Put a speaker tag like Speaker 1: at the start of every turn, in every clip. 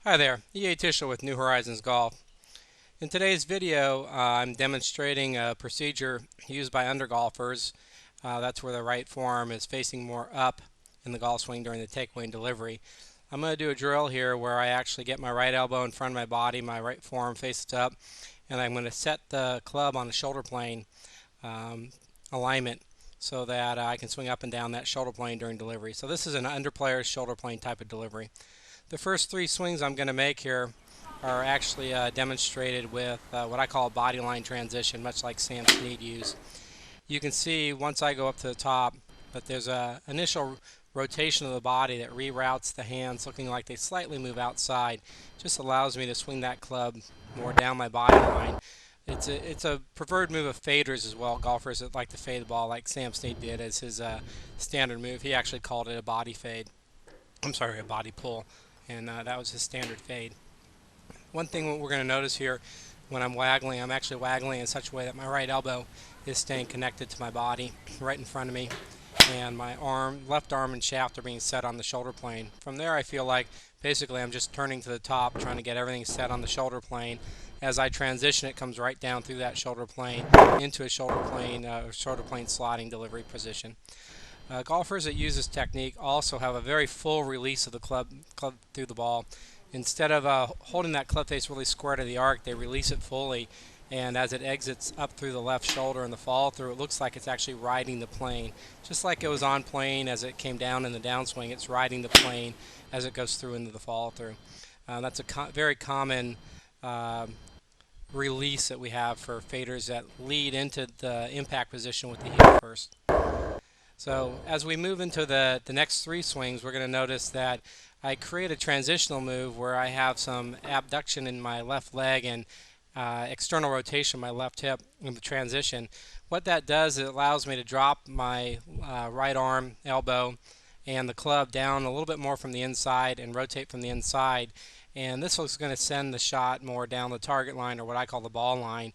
Speaker 1: Hi there, E.A. Tischler with New Horizons Golf. In today's video, I'm demonstrating a procedure used by undergolfers. That's where the right forearm is facing more up in the golf swing during the takeaway and delivery. I'm going to do a drill here where I actually get my right elbow in front of my body, my right forearm faces up, and I'm going to set the club on the shoulder plane alignment so that I can swing up and down that shoulder plane during delivery. So this is an underplayer's shoulder plane type of delivery. The first three swings I'm going to make here are actually demonstrated with what I call a body line transition, much like Sam Snead used. You can see once I go up to the top that there's an initial rotation of the body that reroutes the hands looking like they slightly move outside. Just allows me to swing that club more down my body line. It's a preferred move of faders as well. Golfers that like to fade the ball like Sam Snead did as his standard move. He actually called it a body fade. I'm sorry, a body pull. And that was his standard fade. One thing we're going to notice here when I'm waggling, I'm actually waggling in such a way that my right elbow is staying connected to my body right in front of me, and my left arm and shaft are being set on the shoulder plane. From there I feel like basically I'm just turning to the top, trying to get everything set on the shoulder plane. As I transition, it comes right down through that shoulder plane into a shoulder plane slotting delivery position. Golfers that use this technique also have a very full release of the club through the ball. Instead of holding that club face really square to the arc, they release it fully, and as it exits up through the left shoulder and the follow through, it looks like it's actually riding the plane. Just like it was on plane as it came down in the downswing, it's riding the plane as it goes through into the follow through. That's a very common release that we have for faders that lead into the impact position with the heel first. So as we move into the next three swings, we're going to notice that I create a transitional move where I have some abduction in my left leg and external rotation in my left hip in the transition. What that does is it allows me to drop my right arm, elbow, and the club down a little bit more from the inside and rotate from the inside. And this is going to send the shot more down the target line, or what I call the ball line,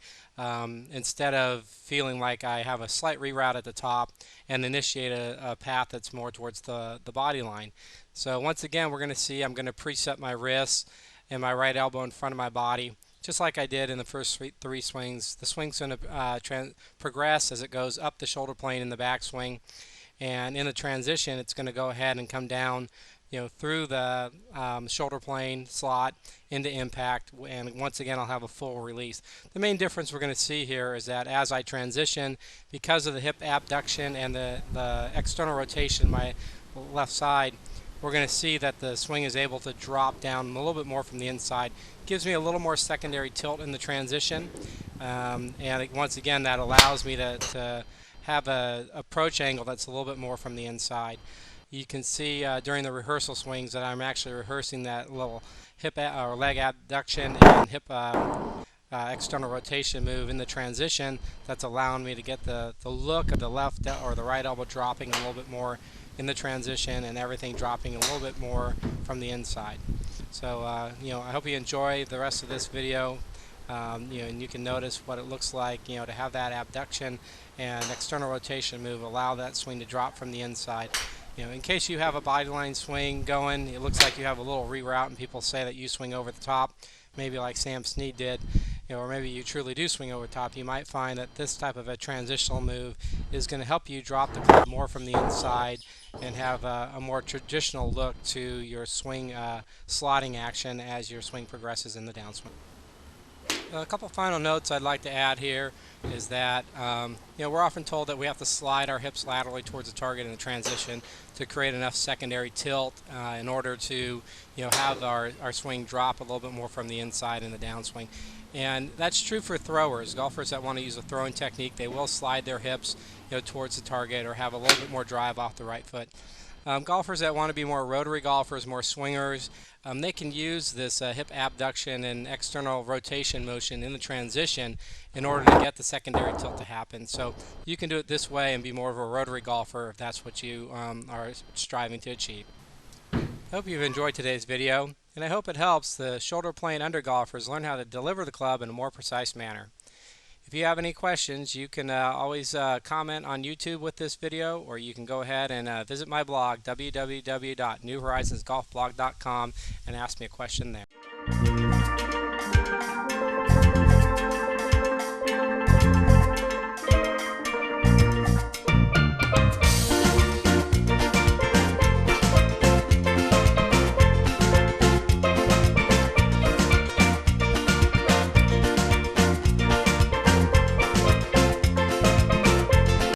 Speaker 1: instead of feeling like I have a slight reroute at the top and initiate a path that's more towards the body line. So once again, we're going to see I'm going to preset my wrists and my right elbow in front of my body, just like I did in the first three swings. The swing's going to progress as it goes up the shoulder plane in the backswing, and in the transition, it's going to go ahead and come down through the shoulder plane slot into impact, and once again I'll have a full release. The main difference we're going to see here is that as I transition, because of the hip abduction and the external rotation my left side, we're going to see that the swing is able to drop down a little bit more from the inside. Gives me a little more secondary tilt in the transition, and once again that allows me to have an approach angle that's a little bit more from the inside. You can see during the rehearsal swings that I'm actually rehearsing that little hip or leg abduction and hip external rotation move in the transition. That's allowing me to get the look of the left or the right elbow dropping a little bit more in the transition, and everything dropping a little bit more from the inside. So I hope you enjoy the rest of this video. And you can notice what it looks like, to have that abduction and external rotation move allow that swing to drop from the inside. In case you have a body line swing going, it looks like you have a little reroute, and people say that you swing over the top, maybe like Sam Snead did, or maybe you truly do swing over the top. You might find that this type of a transitional move is going to help you drop the club more from the inside and have a more traditional look to your swing slotting action as your swing progresses in the downswing. A couple final notes I'd like to add here is that we're often told that we have to slide our hips laterally towards the target in the transition to create enough secondary tilt in order to have our swing drop a little bit more from the inside in the downswing. And that's true for throwers. Golfers that want to use a throwing technique, they will slide their hips towards the target or have a little bit more drive off the right foot. Golfers that want to be more rotary golfers, more swingers, they can use this hip abduction and external rotation motion in the transition in order to get the secondary tilt to happen. So you can do it this way and be more of a rotary golfer if that's what you are striving to achieve. I hope you've enjoyed today's video, and I hope it helps the shoulder plane undergolfers learn how to deliver the club in a more precise manner. If you have any questions, you can always comment on YouTube with this video, or you can go ahead and visit my blog, www.newhorizonsgolfblog.com, and ask me a question there.